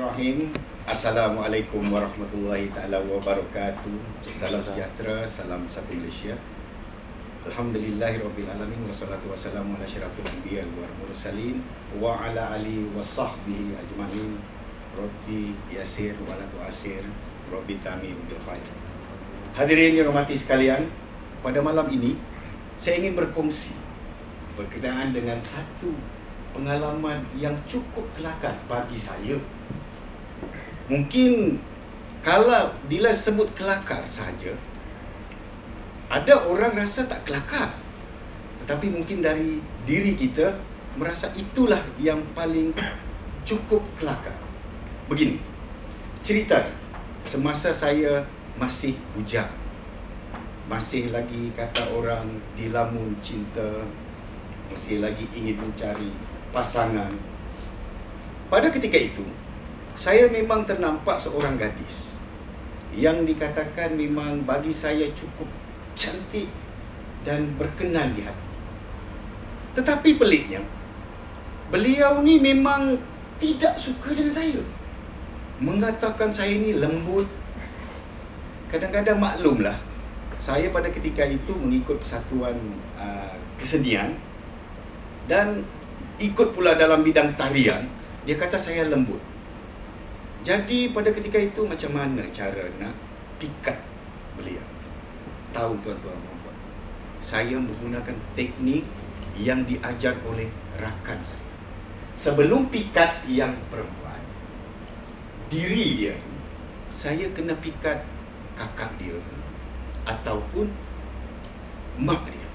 Bismillahirrahmanirrahim. Assalamualaikum warahmatullahi ta'ala wabarakatuh. Salam sejahtera, salam satu Malaysia. Alhamdulillahirrabbilalamin. Wassalatu wassalamu ala syarafil anbiya wal mursalin wa ala alihi wa sahbihi ajma'in. Rabbi yasir wa la tu'asir, Rabbi tamim bil khair. Hadirin yang hormati sekalian, pada malam ini saya ingin berkongsi berkenaan dengan satu pengalaman yang cukup kelakar bagi saya. Mungkin kalau bila sebut kelakar saja, ada orang rasa tak kelakar, tetapi mungkin dari diri kita merasa itulah yang paling cukup kelakar. Begini cerita, semasa saya masih bujang, masih lagi kata orang dilamun cinta, masih lagi ingin mencari pasangan. Pada ketika itu, saya memang ternampak seorang gadis yang dikatakan memang bagi saya cukup cantik dan berkenan di hati. Tetapi peliknya, beliau ni memang tidak suka dengan saya. Mengatakan saya ni lembut. Kadang-kadang maklumlah, saya pada ketika itu mengikut persatuan kesenian dan ikut pula dalam bidang tarian. Dia kata saya lembut. Jadi pada ketika itu macam mana cara nak pikat beliau? Tahu tuan-tuan dan puan-puan, saya menggunakan teknik yang diajar oleh rakan saya. Sebelum pikat yang perempuan, diri dia, saya kena pikat kakak dia ataupun mak dia.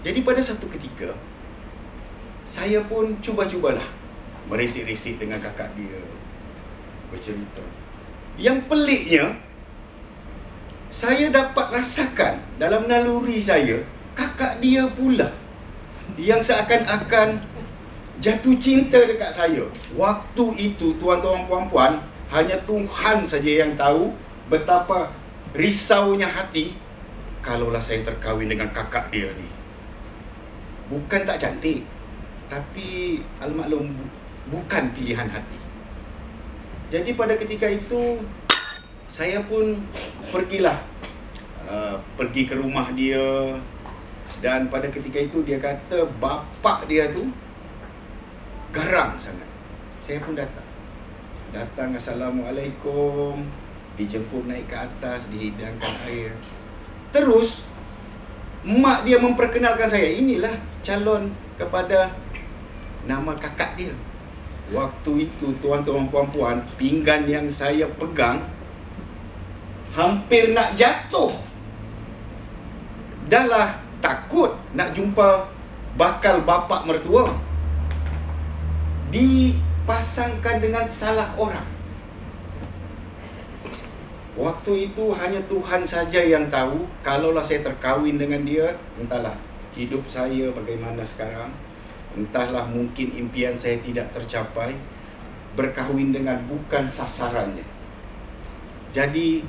Jadi pada satu ketika, saya pun cuba-cubalah merisik-risik dengan kakak dia, bercerita. Yang peliknya, saya dapat rasakan dalam naluri saya, kakak dia pula yang seakan-akan jatuh cinta dekat saya. Waktu itu, tuan-tuan puan-puan, hanya Tuhan saja yang tahu betapa risaunya hati kalaulah saya terkahwin dengan kakak dia ni. Bukan tak cantik, tapi almaklum bukan pilihan hati. Jadi pada ketika itu, saya pun pergilah pergi ke rumah dia. Dan pada ketika itu dia kata bapak dia tu garang sangat. Saya pun datang, Assalamualaikum, dijemput naik ke atas, dihidangkan air. Terus mak dia memperkenalkan saya, inilah calon kepada nama kakak dia. Waktu itu tuan-tuan puan-puan, pinggan yang saya pegang hampir nak jatuh. Dah lah takut nak jumpa bakal bapak mertua, dipasangkan dengan salah orang. Waktu itu hanya Tuhan saja yang tahu kalaulah saya terkahwin dengan dia, entahlah hidup saya bagaimana sekarang. Entahlah mungkin impian saya tidak tercapai, berkahwin dengan bukan sasarannya. Jadi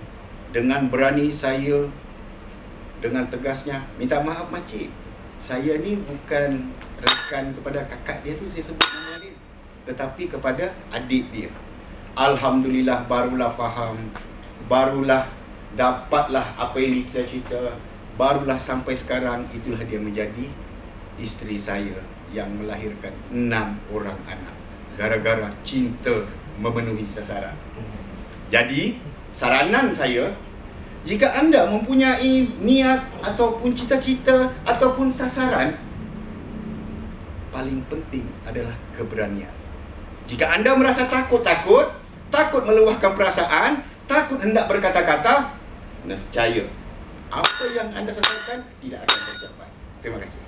dengan berani saya dengan tegasnya minta maaf makcik, saya ni bukan rakan kepada kakak dia tu, saya sebut nama dia, tetapi kepada adik dia. Alhamdulillah barulah faham, barulah dapatlah apa yang dicita-cita, barulah sampai sekarang itulah dia menjadi isteri saya yang melahirkan 6 orang anak gara-gara cinta memenuhi sasaran. Jadi saranan saya, jika anda mempunyai niat ataupun cita-cita ataupun sasaran, paling penting adalah keberanian. Jika anda merasa takut meluahkan perasaan, takut hendak berkata-kata, nescaya apa yang anda sasarkan tidak akan tercapai. Terima kasih.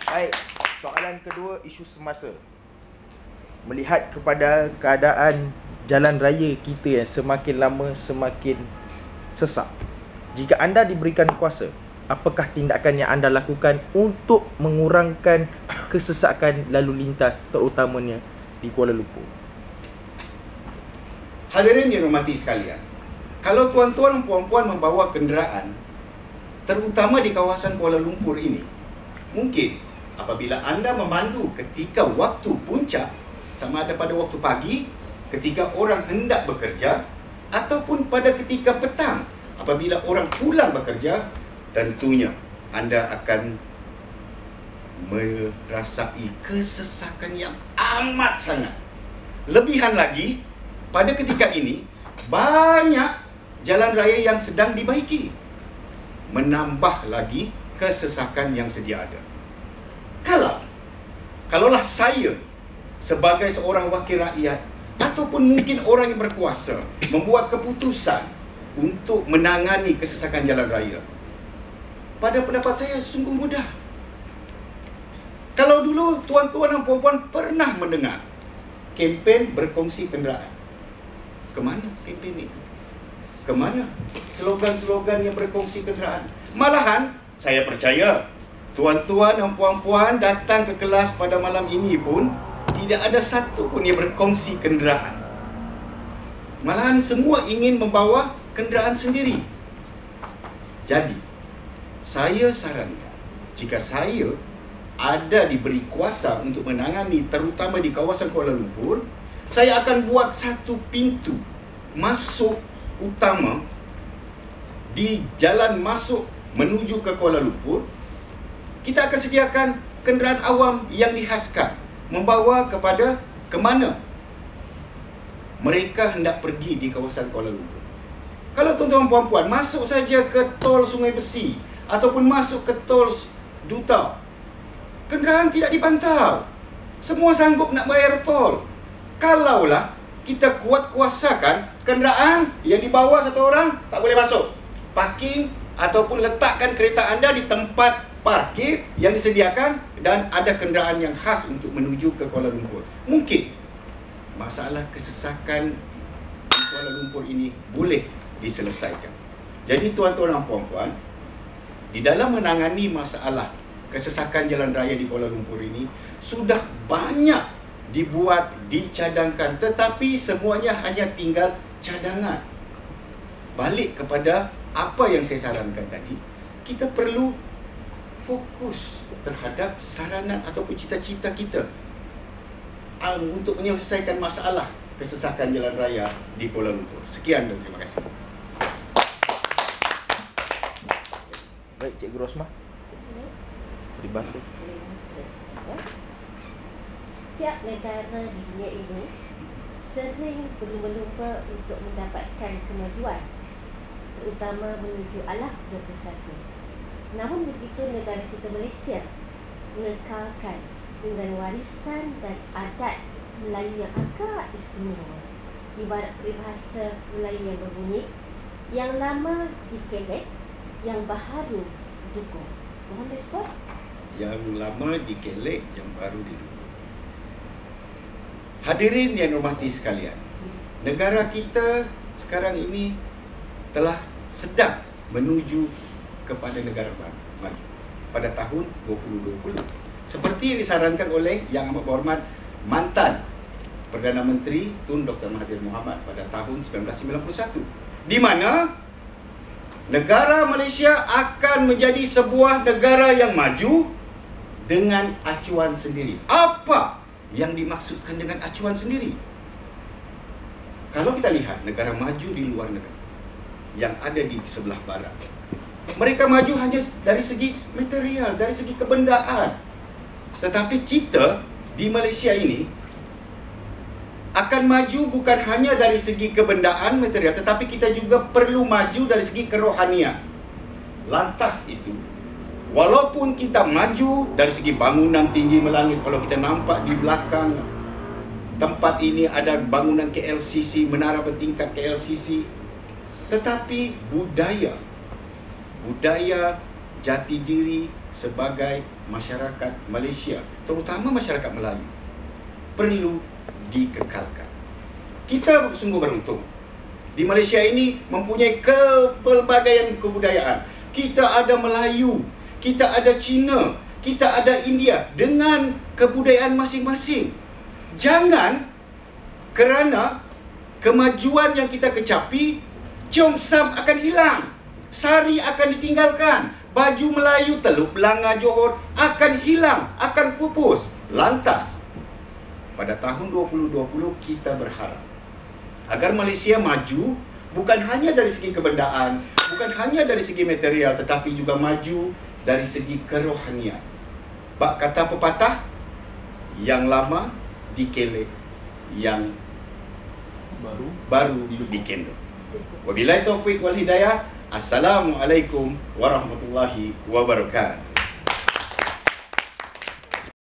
Baik, soalan kedua, isu semasa. Melihat kepada keadaan jalan raya kita yang semakin lama semakin sesak, jika anda diberikan kuasa, apakah tindakan yang anda lakukan untuk mengurangkan kesesakan lalu lintas, terutamanya di Kuala Lumpur? Hadirin yang hormati sekalian, kalau tuan-tuan dan puan-puan membawa kenderaan, terutama di kawasan Kuala Lumpur ini, mungkin apabila anda memandu ketika waktu puncak, sama ada pada waktu pagi ketika orang hendak bekerja ataupun pada ketika petang apabila orang pulang bekerja, tentunya anda akan merasai kesesakan yang amat sangat. Lebihan lagi, pada ketika ini banyak jalan raya yang sedang dibaiki, menambah lagi kesesakan yang sedia ada. Kalaulah saya sebagai seorang wakil rakyat ataupun mungkin orang yang berkuasa membuat keputusan untuk menangani kesesakan jalan raya, pada pendapat saya sungguh mudah. Kalau dulu tuan-tuan dan puan-puan pernah mendengar kempen berkongsi kenderaan, kemana kempen itu? Kemana slogan-slogan yang berkongsi kenderaan? Malahan saya percaya tuan-tuan dan puan-puan datang ke kelas pada malam ini pun tidak ada satu pun yang berkongsi kenderaan. Malahan semua ingin membawa kenderaan sendiri. Jadi, saya sarankan, jika saya ada diberi kuasa untuk menangani terutama di kawasan Kuala Lumpur, saya akan buat satu pintu masuk utama di jalan masuk menuju ke Kuala Lumpur. Kita akan sediakan kenderaan awam yang dihaskan membawa kepada kemana mereka hendak pergi di kawasan Kuala Lumpur. Kalau tuan-tuan puan-puan masuk saja ke tol Sungai Besi ataupun masuk ke tol Duta, kenderaan tidak dipantau. Semua sanggup nak bayar tol. Kalaulah kita kuat-kuasakan kenderaan yang dibawa satu orang tak boleh masuk, parking ataupun letakkan kereta anda di tempat parkir yang disediakan dan ada kenderaan yang khas untuk menuju ke Kuala Lumpur, mungkin masalah kesesakan di Kuala Lumpur ini boleh diselesaikan. Jadi tuan-tuan dan puan-puan, di dalam menangani masalah kesesakan jalan raya di Kuala Lumpur ini sudah banyak dibuat, dicadangkan, tetapi semuanya hanya tinggal cadangan. Balik kepada apa yang saya sarankan tadi, kita perlu fokus terhadap saranan ataupun cita-cita kita untuk menyelesaikan masalah kesesakan jalan raya di Kuala Lumpur. Sekian dan terima kasih. Baik, Cikgu Rosmah. Beri bahasa. Setiap negara di dunia ini sering berlumba-lumba untuk mendapatkan kemajuan, terutama menuju alam 21. Namun begitu negara kita Malaysia mengekalkan dengan warisan dan adat Melayu yang agak istimewa. Ibarat peribahasa Melayu yang berbunyi, yang lama dikelek, yang baharu didukung. Mohon respon. Yang lama dikelek, yang baru didukung. Hadirin yang hormati sekalian, negara kita sekarang ini telah sedang menuju kepada negara maju pada tahun 2020, seperti yang disarankan oleh Yang Amat Berhormat mantan Perdana Menteri Tun Dr. Mahathir Mohamad pada tahun 1991, di mana negara Malaysia akan menjadi sebuah negara yang maju dengan acuan sendiri. Apa yang dimaksudkan dengan acuan sendiri? Kalau kita lihat negara maju di luar negara yang ada di sebelah barat, mereka maju hanya dari segi material, dari segi kebendaan. Tetapi kita di Malaysia ini akan maju bukan hanya dari segi kebendaan material, tetapi kita juga perlu maju dari segi kerohanian. Lantas itu, walaupun kita maju dari segi bangunan tinggi melangit, kalau kita nampak di belakang tempat ini ada bangunan KLCC, menara bertingkat KLCC, tetapi budaya jati diri sebagai masyarakat Malaysia, terutama masyarakat Melayu, perlu dikekalkan. Kita sungguh beruntung. Di Malaysia ini mempunyai pelbagaian kebudayaan. Kita ada Melayu, kita ada Cina, kita ada India dengan kebudayaan masing-masing. Jangan kerana kemajuan yang kita kecapi, Cheongsam akan hilang, sari akan ditinggalkan, baju Melayu Teluk Belanga Johor akan hilang, akan pupus. Lantas, pada tahun 2020 kita berharap agar Malaysia maju bukan hanya dari segi kebendaan, bukan hanya dari segi material, tetapi juga maju dari segi kerohanian. Bak kata pepatah, yang lama dikelek, yang baru dikendor. Wabillahi taufiq wal hidayah. Assalamualaikum warahmatullahi wabarakatuh.